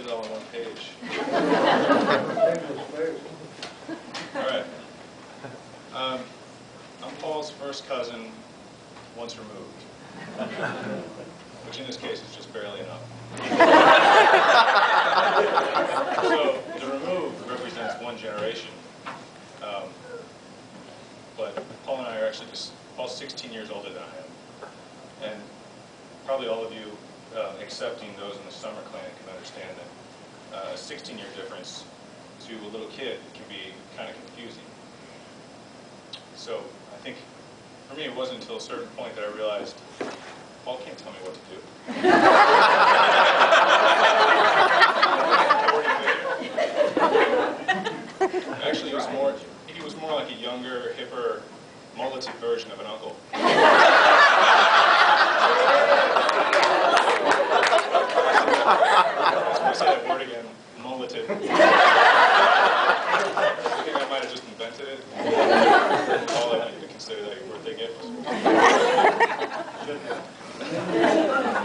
it all on one page. All right. I'm Paul's first cousin, once removed, which in this case is just barely enough. So the removed represents one generation, but Paul and I are actually Paul's 16 years older than I am, and probably all of you, excepting those in the summer clan, can understand that a 16-year difference to a little kid can be kind of confusing. So I think for me it wasn't until a certain point that I realized Paul can't tell me what to do. Actually, he was more like a younger, hipper, mulleted version of an uncle. I was going to say that word again, mulleted. I think I might have just invented it. Paul, I want you to consider that your birthday gift. You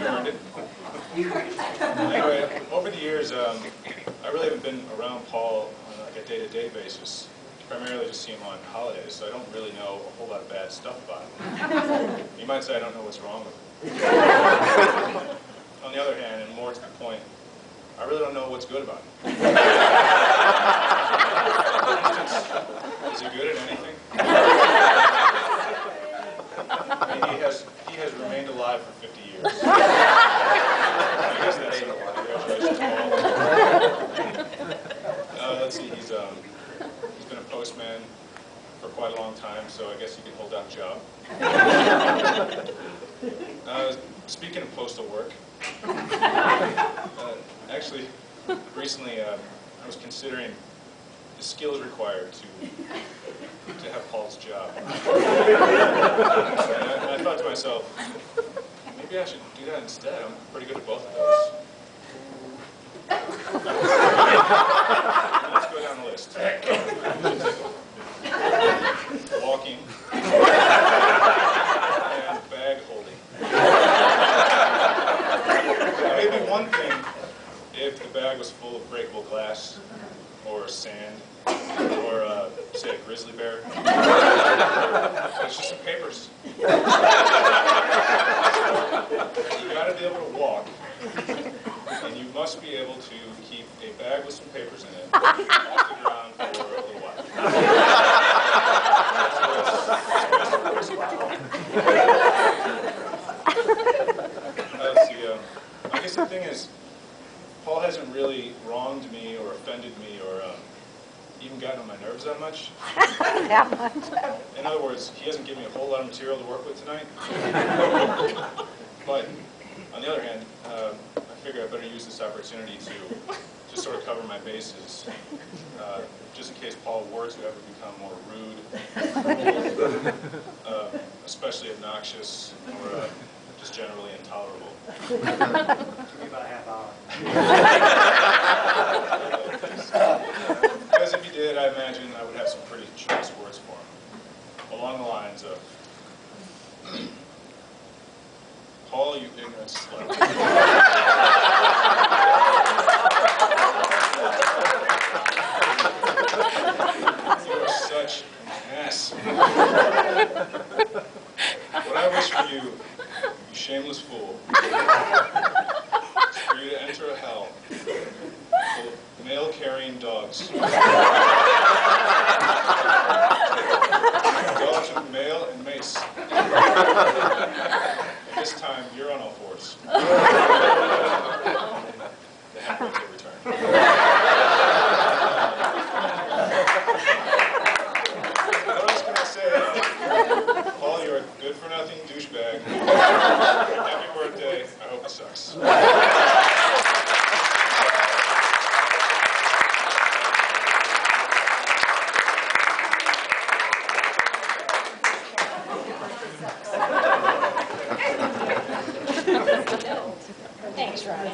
earned it. Anyway, over the years, I really haven't been around Paul on like a day-to-day basis. Primarily just see him on holidays, so I don't really know a whole lot of bad stuff about him. You might say I don't know what's wrong with him. On the other hand, and more to the point, I really don't know what's good about him. For instance, is he good at anything? I mean, he has remained alive for 50 years. I guess that's a congratulations, Paul. Let's see, he's been a postman for quite a long time, so I guess he could hold down a job. Speaking of postal work, actually, recently I was considering the skills required to have Paul's job. And I thought to myself, maybe I should do that instead. I'm pretty good at both of those. Let's go down the list. Walking and bag holding. It may be one thing if the bag was full of breakable glass or sand or, say, a grizzly bear. It's just some papers. You gotta be able to walk, and you must be able to keep a bag with some papers in it off the ground for a little while. Let's see, I guess the thing is, Paul hasn't really wronged me or offended me or even gotten on my nerves that much. That much. In other words, he hasn't given me a whole lot of material to work with tonight. But on the other hand, I figure I better use this opportunity to just sort of cover my bases, just in case Paul were to ever become more rude, especially obnoxious, or just generally intolerable. Took me about a half hour. Because if he did, I imagine I would have some pretty choice words for him, along the lines of, Paul, you ignorant slut. You are such an ass. What I wish for you, you shameless fool, is for you to enter a hell full of mail-carrying dogs. Dogs with mail and mace. And this time, you're on all fours. The halfway to return. What else can I say? Paul, you're a good-for-nothing douchebag. Happy birthday. I hope it sucks. Thanks, Ronnie.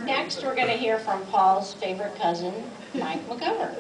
Next, we're going to hear from Paul's favorite cousin, Mike McGovern.